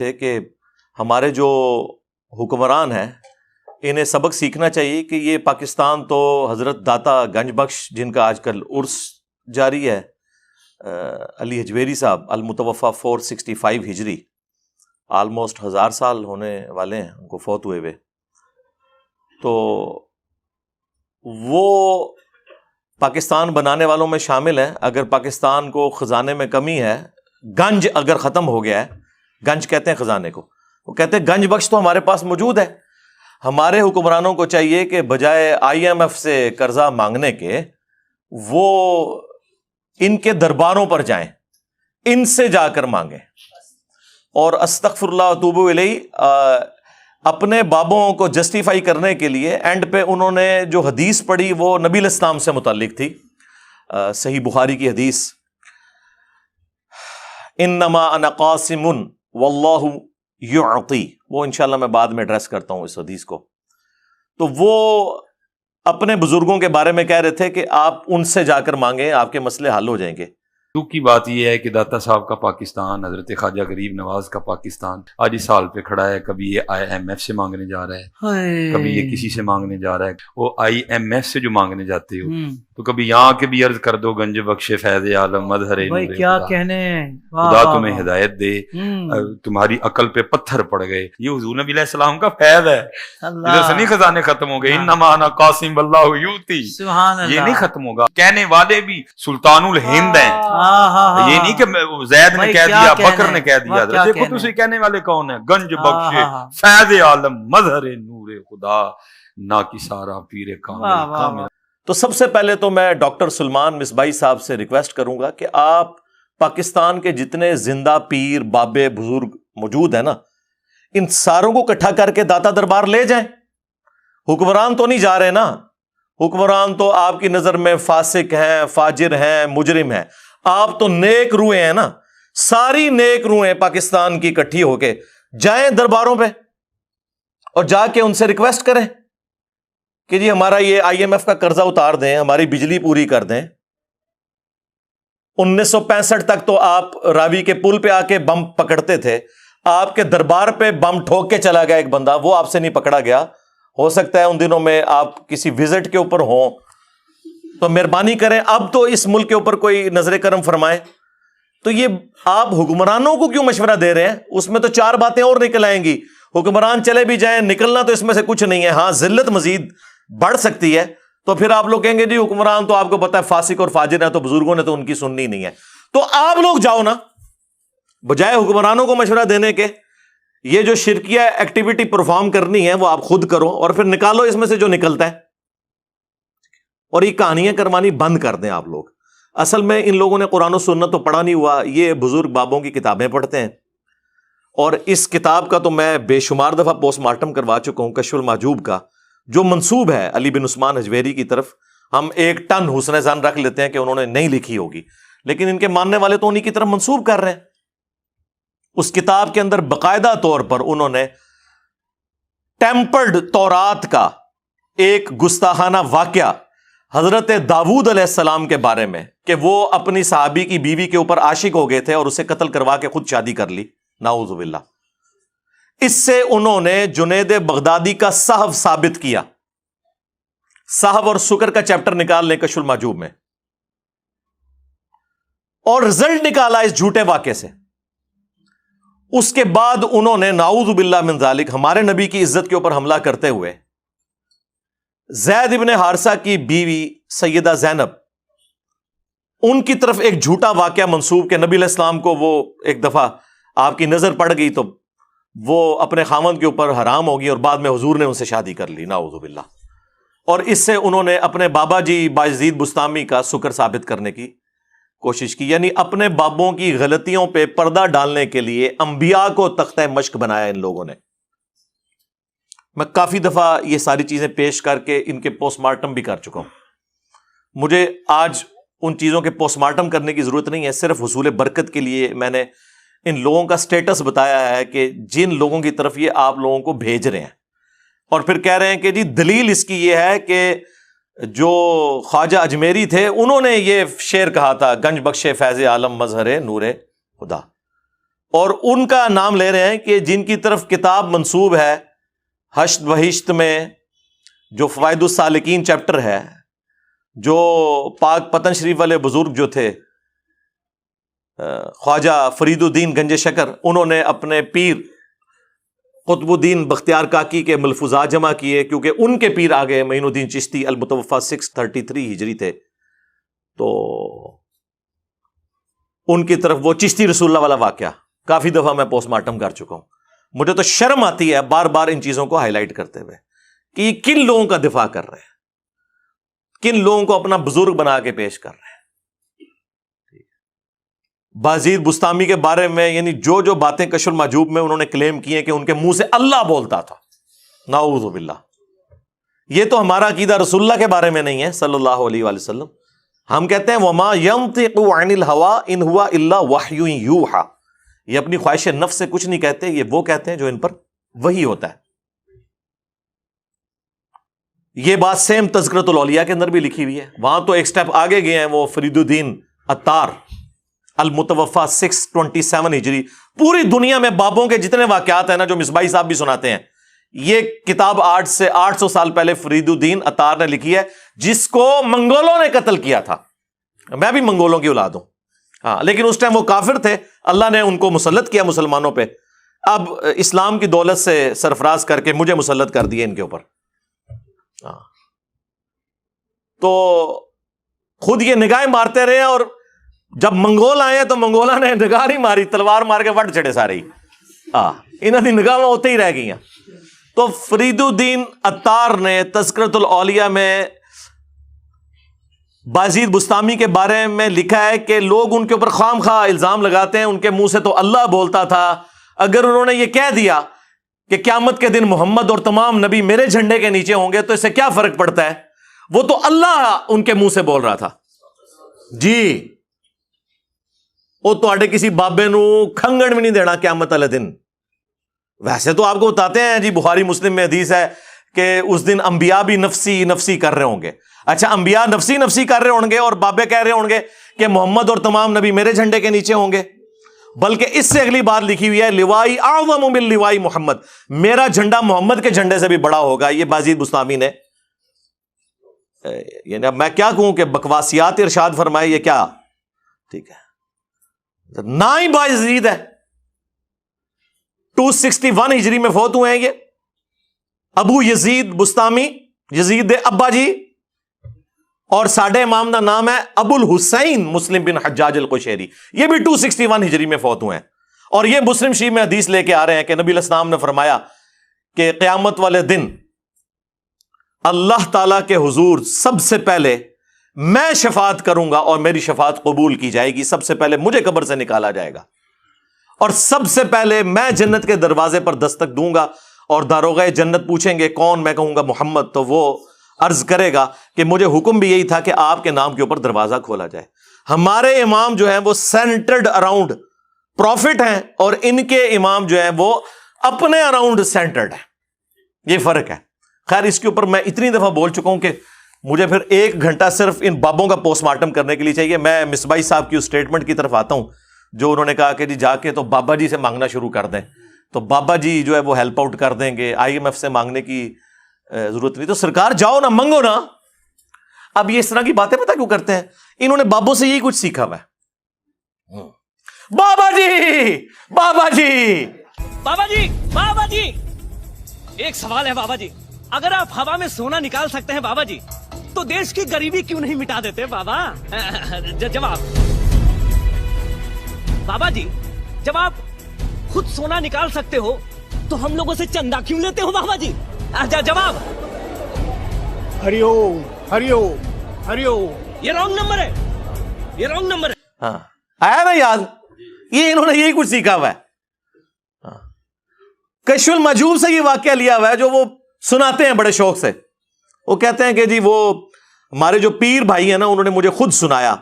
تھے کہ ہمارے جو حکمران ہیں انہیں سبق سیکھنا چاہیے کہ یہ پاکستان تو حضرت داتا گنج بخش جن کا آج کل عرس جاری ہے، علی حجویری صاحب المتوفہ 465 ہجری، آلموسٹ 1000 سال ہونے والے ہیں ان کو فوت ہوئے ہوئے. تو وہ پاکستان بنانے والوں میں شامل ہیں. اگر پاکستان کو خزانے میں کمی ہے، گنج اگر ختم ہو گیا ہے، گنج کہتے ہیں خزانے کو، وہ کہتے ہیں گنج بخش تو ہمارے پاس موجود ہے. ہمارے حکمرانوں کو چاہیے کہ بجائے IMF سے قرضہ مانگنے کے وہ ان کے درباروں پر جائیں، ان سے جا کر مانگیں اور استغفر اللہ واتوب الیہ. اپنے بابوں کو جسٹیفائی کرنے کے لیے اینڈ پہ انہوں نے جو حدیث پڑھی وہ نبی علیہ السلام سے متعلق تھی، صحیح بخاری کی حدیث، انما انا قاسم واللہ یعطی. وہ انشاءاللہ میں بعد میں ایڈریس کرتا ہوں اس حدیث کو. تو وہ اپنے بزرگوں کے بارے میں کہہ رہے تھے کہ آپ ان سے جا کر مانگیں، آپ کے مسئلے حل ہو جائیں گے. دکھ کی بات یہ ہے کہ داتا صاحب کا پاکستان، حضرت خواجہ غریب نواز کا پاکستان آج اس حال پہ کھڑا ہے. کبھی یہ IMF سے مانگنے جا رہا ہے، کبھی یہ کسی سے مانگنے جا رہا ہے. وہ IMF سے جو مانگنے جاتے ہو تو کبھی یہاں کے بھی عرض کر دو گنج بخش فیض عالم مظہر نور کیا خدا، کہنے، خدا تمہیں ہدایت دے، تمہاری عقل پہ پتھر پڑ گئے. یہ حضور نبی علیہ السلام کا فیض ہے. ادھر سے نہیں خزانے ختم ہو گئے. انما انا قاسم واللہ یؤتی، یہ نہیں ختم ہوگا. کہنے والے بھی سلطان الہند ہیں. یہ نہیں کہ زید نے کہہ دیا، بکر نے کہہ دیا. دیکھو تو اسے کہنے والے کون ہیں؟ گنج بخش فیض عالم مظہر نور خدا نا کی سارا پیر کامل. تو سب سے پہلے تو میں ڈاکٹر سلمان مصباحی صاحب سے ریکویسٹ کروں گا کہ آپ پاکستان کے جتنے زندہ پیر بابے بزرگ موجود ہیں نا، ان ساروں کو اکٹھا کر کے داتا دربار لے جائیں. حکمران تو نہیں جا رہے نا، حکمران تو آپ کی نظر میں فاسق ہیں، فاجر ہیں، مجرم ہیں. آپ تو نیک روحیں ہیں نا، ساری نیک روحیں پاکستان کی اکٹھی ہو کے جائیں درباروں پہ اور جا کے ان سے ریکویسٹ کریں کہ جی ہمارا یہ IMF کا قرضہ اتار دیں، ہماری بجلی پوری کر دیں. 1965 تک تو آپ راوی کے پل پہ آ کے بم پکڑتے تھے. آپ کے دربار پہ بم ٹھوک کے چلا گیا ایک بندہ، وہ آپ سے نہیں پکڑا گیا. ہو سکتا ہے ان دنوں میں آپ کسی وزٹ کے اوپر ہوں، تو مہربانی کریں اب تو اس ملک کے اوپر کوئی نظر کرم فرمائے. تو یہ آپ حکمرانوں کو کیوں مشورہ دے رہے ہیں؟ اس میں تو 4 باتیں اور نکل آئیں گی. حکمران چلے بھی جائیں، نکلنا تو اس میں سے کچھ نہیں ہے. ہاں ذلت مزید بڑھ سکتی ہے. تو پھر آپ لوگ کہیں گے جی حکمران تو آپ کو پتا ہے فاسق اور فاجر ہے، تو بزرگوں نے تو ان کی سننی نہیں ہے. تو آپ لوگ جاؤ نا، بجائے حکمرانوں کو مشورہ دینے کے یہ جو شرکیہ ایکٹیویٹی پرفارم کرنی ہے وہ آپ خود کرو اور پھر نکالو اس میں سے جو نکلتا ہے. اور یہ کہانیاں کروانی بند کر دیں آپ لوگ. اصل میں ان لوگوں نے قرآن و سنت تو پڑھا نہیں ہوا، یہ بزرگ بابوں کی کتابیں پڑھتے ہیں. اور اس کتاب کا تو میں بے شمار دفعہ پوسٹ مارٹم کروا چکا ہوں، کشف المحجوب کا، جو منسوب ہے علی بن عثمان حجویری کی طرف. ہم 1 ٹن حسن ظن رکھ لیتے ہیں کہ انہوں نے نہیں لکھی ہوگی، لیکن ان کے ماننے والے تو انہی کی طرف منسوب کر رہے ہیں. اس کتاب کے اندر باقاعدہ طور پر انہوں نے ٹیمپرڈ تورات کا ایک گستاخانہ واقعہ حضرت داؤد علیہ السلام کے بارے میں کہ وہ اپنی صحابی کی بیوی کے اوپر عاشق ہو گئے تھے اور اسے قتل کروا کے خود شادی کر لی، نعوذ باللہ. اس سے انہوں نے جنید بغدادی کا صحف ثابت کیا. صحف اور سکر کا چیپٹر نکال لیں کشف المحجوب میں، اور رزلٹ نکالا اس جھوٹے واقعے سے. اس کے بعد انہوں نے نعوذ باللہ من ذالک ہمارے نبی کی عزت کے اوپر حملہ کرتے ہوئے زید ابن حارثہ کی بیوی سیدہ زینب، ان کی طرف ایک جھوٹا واقعہ منسوب کہ نبی علیہ السلام کو وہ ایک دفعہ آپ کی نظر پڑ گئی تو وہ اپنے خاوند کے اوپر حرام ہوگی اور بعد میں حضور نے ان سے شادی کر لی، نعوذ باللہ. اور اس سے انہوں نے اپنے بابا جی بایزید بستامی کا سکر ثابت کرنے کی کوشش کی. یعنی اپنے بابوں کی غلطیوں پہ پردہ ڈالنے کے لیے انبیاء کو تختہ مشق بنایا ان لوگوں نے. میں کافی دفعہ یہ ساری چیزیں پیش کر کے ان کے پوسٹ مارٹم بھی کر چکا ہوں. مجھے آج ان چیزوں کے پوسٹ مارٹم کرنے کی ضرورت نہیں ہے، صرف حصول برکت کے لیے میں نے ان لوگوں کا سٹیٹس بتایا ہے کہ جن لوگوں کی طرف یہ آپ لوگوں کو بھیج رہے ہیں، اور پھر کہہ رہے ہیں کہ جی دلیل اس کی یہ ہے کہ جو خواجہ اجمیری تھے انہوں نے یہ شعر کہا تھا، گنج بخش فیض عالم مظہر نور خدا. اور ان کا نام لے رہے ہیں کہ جن کی طرف کتاب منسوب ہے حشد بہشت میں، جو فوائد السالکین چیپٹر ہے، جو پاک پتن شریف والے بزرگ جو تھے خواجہ فرید الدین گنج شکر، انہوں نے اپنے پیر قطب الدین بختیار کاکی کے ملفوظات جمع کیے، کیونکہ ان کے پیر آگے معین الدین چشتی المتوفا 633 ہجری تھے، تو ان کی طرف وہ چشتی رسول اللہ والا واقعہ کافی دفعہ میں پوسٹ مارٹم کر چکا ہوں. مجھے تو شرم آتی ہے بار بار ان چیزوں کو ہائی لائٹ کرتے ہوئے کہ یہ کن لوگوں کا دفاع کر رہے ہیں، کن لوگوں کو اپنا بزرگ بنا کے پیش کر رہے ہیں. بازید بستامی کے بارے میں یعنی جو جو باتیں کشف المحجوب میں انہوں نے کلیم کی ہیں کہ ان کے منہ سے اللہ بولتا تھا، نعوذ باللہ. یہ تو ہمارا عقیدہ رسول اللہ کے بارے میں نہیں ہے صلی اللہ علیہ وآلہ وسلم. ہم کہتے ہیں وما ينطق عن الهوى ان هو الا وحی یوحى، یہ اپنی خواہش نفس سے کچھ نہیں کہتے، یہ وہ کہتے ہیں جو ان پر وحی ہوتا ہے. یہ بات سیم تذکرۃ الاولیاء کے اندر بھی لکھی ہوئی ہے، وہاں تو ایک سٹیپ آگے گئے ہیں وہ فرید الدین عطار المتوفا 627 ہجری. پوری دنیا میں بابوں کے جتنے واقعات ہیں نا، جو مصباحی صاحب بھی سناتے ہیں، یہ کتاب 800 سال پہلے فرید الدین عطار نے لکھی ہے، جس کو منگولوں نے قتل کیا تھا. میں بھی منگولوں کی اولاد ہوں، ہاں، لیکن اس ٹائم وہ کافر تھے، اللہ نے ان کو مسلط کیا مسلمانوں پہ. اب اسلام کی دولت سے سرفراز کر کے مجھے مسلط کر دیے ان کے اوپر. ہاں، تو خود یہ نگاہیں مارتے رہے، اور جب منگول آئے تو منگولہ نے نگاہ نہیں ماری، تلوار مار کے وٹ چڑے سارے ہی. انہوں نے نگاہ ہوتے ہی رہ گئی ہیں. تو فرید الدین عطار نے تذکرۃ الاولیاء میں بازید بستامی کے بارے میں لکھا ہے کہ لوگ ان کے اوپر خام خواہ الزام لگاتے ہیں، ان کے منہ سے تو اللہ بولتا تھا. اگر انہوں نے یہ کہہ دیا کہ قیامت کے دن محمد اور تمام نبی میرے جھنڈے کے نیچے ہوں گے تو اس سے کیا فرق پڑتا ہے؟ وہ تو اللہ ان کے منہ سے بول رہا تھا. جی وہ تو کسی بابے نو کھنگن بھی نہیں دینا قیامت والے دن. ویسے تو آپ کو بتاتے ہیں جی، بخاری مسلم میں حدیث ہے کہ اس دن انبیاء بھی نفسی نفسی کر رہے ہوں گے. اچھا، انبیاء نفسی نفسی کر رہے ہوں گے اور بابے کہہ رہے ہوں گے کہ محمد اور تمام نبی میرے جھنڈے کے نیچے ہوں گے. بلکہ اس سے اگلی بات لکھی ہوئی ہے، لوائی اعظم من لوائی محمد، میرا جھنڈا محمد کے جھنڈے سے بھی بڑا ہوگا. یہ بازید بستامی نے، یعنی اب میں کیا کہوں کہ بکواسیات ارشاد فرمائے، یہ کیا ٹھیک ہے نہ ہی بازید ہے. 261 ہجری میں فوت ہوئے ہیں یہ ابو یزید بستامی، یزید دے ابا جی. اور ساڈے امام کا نام ہے ابو الحسین مسلم بن حجاج القشیری، یہ بھی 261 ہجری میں فوت ہوئے ہیں. اور یہ مسلم شریف میں حدیث لے کے آ رہے ہیں کہ نبی علیہ السلام نے فرمایا کہ قیامت والے دن اللہ تعالی کے حضور سب سے پہلے میں شفاعت کروں گا اور میری شفاعت قبول کی جائے گی. سب سے پہلے مجھے قبر سے نکالا جائے گا اور سب سے پہلے میں جنت کے دروازے پر دستک دوں گا اور داروغہ جنت پوچھیں گے کون؟ میں کہوں گا محمد. تو وہ عرض کرے گا کہ مجھے حکم بھی یہی تھا کہ آپ کے نام کے اوپر دروازہ کھولا جائے. ہمارے امام جو ہیں وہ سینٹرڈ اراؤنڈ پروفٹ ہیں اور ان کے امام جو ہیں وہ اپنے اراؤنڈ سینٹرڈ ہیں. یہ فرق ہے. خیر، اس کے اوپر میں اتنی دفعہ بول چکا ہوں کہ مجھے پھر 1 گھنٹہ صرف ان بابوں کا پوسٹ مارٹم کرنے کے لیے چاہیے. میں مصباحی صاحب کی اس اسٹیٹمنٹ کی طرف آتا ہوں جو انہوں نے کہا کہ جی جا کے تو بابا جی سے مانگنا شروع کر دیں، تو بابا جی جو ہے وہ ہیلپ آؤٹ کر دیں گے، IMF سے مانگنے کی ضرورت نہیں. تو سرکار جاؤ نا، منگو نا. اب یہ اس طرح کی باتیں پتہ کیوں کرتے ہیں؟ انہوں نے بابوں سے یہی کچھ سیکھا ہوا ہے. بابا جی بابا جی بابا جی بابا جی، ایک سوال ہے بابا جی، اگر آپ ہوا میں سونا نکال سکتے ہیں بابا جی تو دیش کی غریبی کیوں نہیں مٹا دیتے بابا؟ جواب بابا جی، جب آپ خود سونا نکال سکتے ہو تو ہم لوگوں سے چندہ کیوں لیتے ہو بابا جی؟ جواب ہری اوم ہری اوم ہری اوم. یہ رانگ نمبر ہے، یہ رانگ نمبر ہے. ہاں آیا نا یاد؟ یہ انہوں نے یہی کچھ سیکھا ہوا ہے. کشف المحجوب سے یہ واقعہ لیا ہوا ہے جو وہ سناتے ہیں بڑے شوق سے. وہ کہتے ہیں کہ جی وہ ہمارے جو پیر بھائی ہیں نا، انہوں نے مجھے خود سنایا.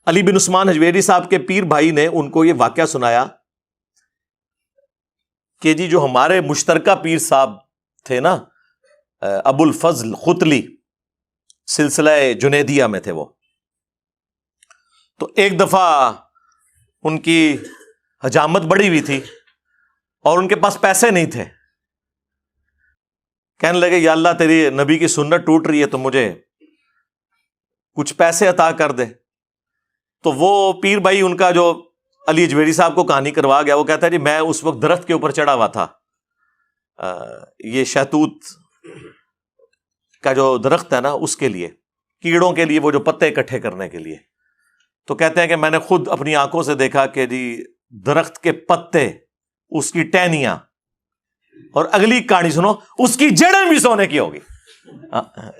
علی بن عثمان حجویری صاحب کے پیر بھائی نے ان کو یہ واقعہ سنایا کہ جی جو ہمارے مشترکہ پیر صاحب تھے نا، ابو الفضل ختلی، سلسلہ جنیدیہ میں تھے وہ. تو ایک دفعہ ان کی حجامت بڑی ہوئی تھی اور ان کے پاس پیسے نہیں تھے. کہنے لگے یا اللہ تیری نبی کی سنت ٹوٹ رہی ہے تو مجھے کچھ پیسے عطا کر دے. تو وہ پیر بھائی ان کا جو علی اجمیری صاحب کو کہانی کروا گیا، وہ کہتا ہے جی میں اس وقت درخت کے اوپر چڑھا ہوا تھا، یہ شہتوت کا جو درخت ہے نا اس کے لیے، کیڑوں کے لیے وہ جو پتے اکٹھے کرنے کے لیے. تو کہتے ہیں کہ میں نے خود اپنی آنکھوں سے دیکھا کہ جی درخت کے پتے، اس کی ٹہنیاں، اور اگلی کہانی سنو، اس کی جڑیں بھی سونے کی ہوگی.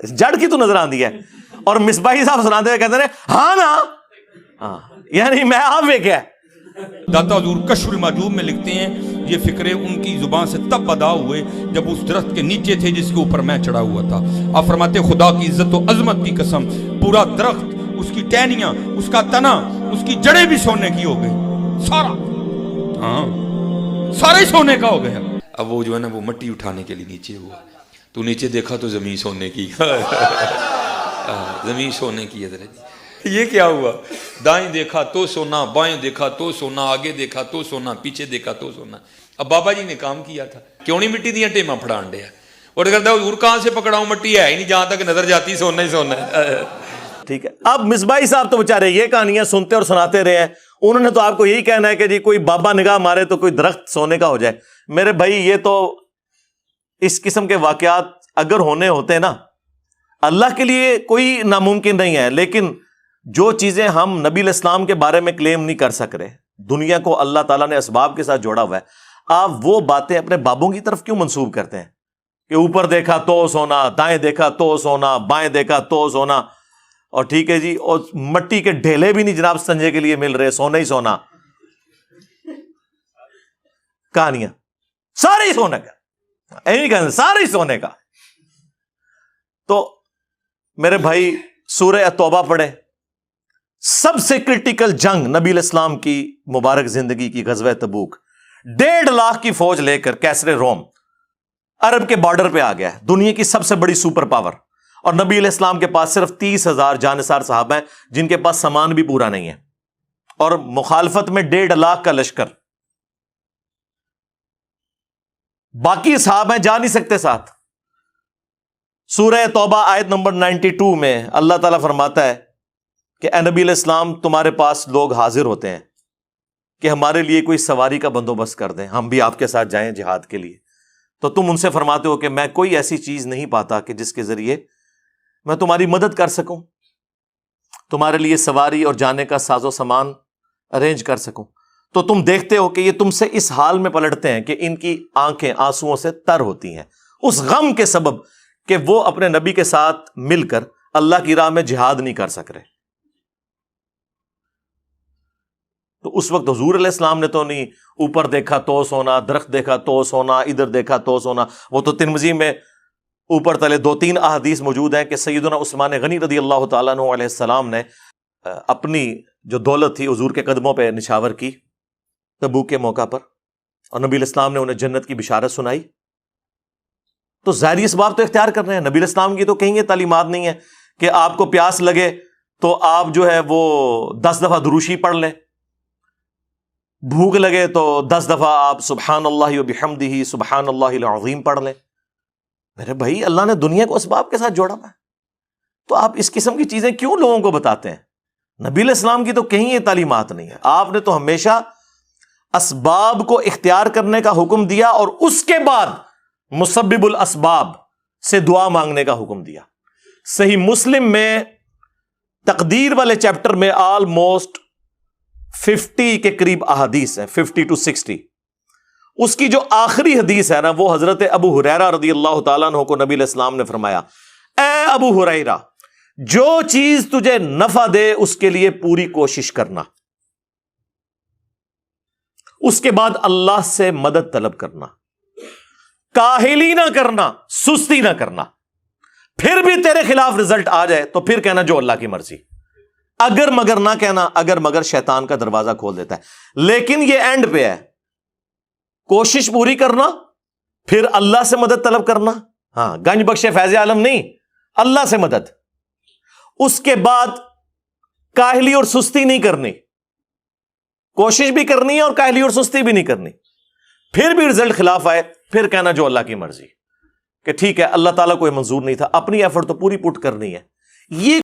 جڑ کی تو نظر آندی ہے. اور مصباحی صاحب سناتے ہوئے کہتے ہیں ہاں نا، یعنی میں آپ کیا. داتا حضور کشف المحجوب میں لکھتے ہیں یہ فکرے ان کی زبان سے تب ادا ہوئے جب اس درخت کے نیچے تھے جس کے اوپر میں چڑھا ہوا تھا. آپ فرماتے خدا کی عزت و عظمت کی قسم، پورا درخت، اس کی ٹہنیاں، اس کا تنا، اس کی جڑیں بھی سونے کی ہو گئی، سارا، ہاں سارا ہی سونے کا ہو گیا. اب وہ جو ہے نا وہ مٹی اٹھانے کے لیے نیچے ہوا، تو نیچے دیکھا تو زمین سونے کی. زمین سونے کی ہے. یہ کیا ہوا؟ دائیں دیکھا تو سونا، بائیں دیکھا تو سونا، آگے دیکھا تو سونا، پیچھے دیکھا تو سونا. اب بابا جی نے کام کیا تھا، کیوں نہیں مٹی دیا ٹیماں پھڑان دیا، اور کہتا حضور کہاں سے پکڑاؤں، مٹی ہے ہی نہیں، جہاں تک نظر جاتی سونا ہی سونا ہے. ٹھیک ہے. اب مصباحی صاحب تو بےچارے یہ کہانیاں سنتے اور سناتے رہے ہیں، انہوں نے تو آپ کو یہی کہنا ہے کہ جی کوئی بابا نگاہ مارے تو کوئی درخت سونے کا ہو جائے. میرے بھائی یہ تو اس قسم کے واقعات اگر ہونے ہوتے نا، اللہ کے لیے کوئی ناممکن نہیں ہے، لیکن جو چیزیں ہم نبی الاسلام کے بارے میں کلیم نہیں کر سک رہے، دنیا کو اللہ تعالیٰ نے اسباب کے ساتھ جوڑا ہوا ہے، آپ وہ باتیں اپنے بابوں کی طرف کیوں منسوب کرتے ہیں کہ اوپر دیکھا تو سونا، دائیں دیکھا تو سونا، بائیں دیکھا تو سونا، اور ٹھیک ہے جی، اور مٹی کے ڈھیلے بھی نہیں جناب سنجے کے لیے مل رہے، سونا ہی سونا. کہانیاں سارے ہی سونے کا، ایسے کہتے سارے ہی سونے کا. تو میرے بھائی سورہ توبہ پڑھے. سب سے کرٹیکل جنگ نبی الاسلام کی مبارک زندگی کی غزوہ تبوک، 1.5 لاکھ کی فوج لے کر کیسر روم عرب کے بارڈر پہ آ گیا، دنیا کی سب سے بڑی سپر پاور، اور نبی علیہ السلام کے پاس صرف 30,000 جانثار صحابہ ہیں جن کے پاس سامان بھی پورا نہیں ہے، اور مخالفت میں 1.5 لاکھ کا لشکر. باقی صحابہ جا نہیں سکتے ساتھ. سورہ توبہ آیت نمبر 92 میں اللہ تعالیٰ فرماتا ہے کہ اے نبی علیہ السلام تمہارے پاس لوگ حاضر ہوتے ہیں کہ ہمارے لیے کوئی سواری کا بندوبست کر دیں، ہم بھی آپ کے ساتھ جائیں جہاد کے لیے. تو تم ان سے فرماتے ہو کہ میں کوئی ایسی چیز نہیں پاتا کہ جس کے ذریعے میں تمہاری مدد کر سکوں، تمہارے لیے سواری اور جانے کا ساز و سامان ارینج کر سکوں. تو تم دیکھتے ہو کہ یہ تم سے اس حال میں پلٹتے ہیں کہ ان کی آنکھیں آنسوؤں سے تر ہوتی ہیں، اس غم کے سبب کہ وہ اپنے نبی کے ساتھ مل کر اللہ کی راہ میں جہاد نہیں کر سک رہے. تو اس وقت حضور علیہ السلام نے تو نہیں اوپر دیکھا تو سونا، درخت دیکھا تو سونا، ادھر دیکھا تو سونا. وہ تو ترمذی میں اوپر تلے 2-3 احادیث موجود ہیں کہ سیدنا عثمان غنی رضی اللہ تعالیٰ عنہ علیہ السلام نے اپنی جو دولت تھی حضور کے قدموں پہ نچھاور کی تبوک کے موقع پر، اور نبی علیہ السلام نے انہیں جنت کی بشارت سنائی. تو ظاہری اسباب تو اختیار کر رہے ہیں. نبی علیہ السلام کی تو کہیں یہ تعلیمات نہیں ہے کہ آپ کو پیاس لگے تو آپ جو ہے وہ 10 دفعہ دروشی پڑھ لیں، بھوک لگے تو 10 دفعہ آپ سبحان اللہ و بحمدہ سبحان اللہ العظیم پڑھ لیں. میرے بھائی اللہ نے دنیا کو اسباب کے ساتھ جوڑا ہے، تو آپ اس قسم کی چیزیں کیوں لوگوں کو بتاتے ہیں؟ نبی علیہ السلام کی تو کہیں یہ تعلیمات نہیں ہے. آپ نے تو ہمیشہ اسباب کو اختیار کرنے کا حکم دیا اور اس کے بعد مسبب الاسباب سے دعا مانگنے کا حکم دیا. صحیح مسلم میں تقدیر والے چیپٹر میں آلموسٹ 50 کے قریب احادیث ہیں، 50 to 60. اس کی جو آخری حدیث ہے نا وہ حضرت ابو ہریرہ رضی اللہ تعالیٰ عنہ کو نبی علیہ السلام نے فرمایا، اے ابو ہریرہ جو چیز تجھے نفع دے اس کے لیے پوری کوشش کرنا، اس کے بعد اللہ سے مدد طلب کرنا، کاہلی نہ کرنا، سستی نہ کرنا. پھر بھی تیرے خلاف رزلٹ آ جائے تو پھر کہنا جو اللہ کی مرضی، اگر مگر نہ کہنا، اگر مگر شیطان کا دروازہ کھول دیتا ہے. لیکن یہ اینڈ پہ ہے، کوشش پوری کرنا، پھر اللہ سے مدد طلب کرنا. ہاں گنج بخش فیض عالم نہیں، اللہ سے مدد. اس کے بعد کاہلی اور سستی نہیں کرنی. کوشش بھی کرنی ہے اور کاہلی اور سستی بھی نہیں کرنی. پھر بھی رزلٹ خلاف آئے, پھر کہنا جو اللہ کی مرضی, کہ ٹھیک ہے اللہ تعالیٰ کو یہ منظور نہیں تھا, اپنی ایفرٹ تو پوری پٹ کرنی ہے. یہ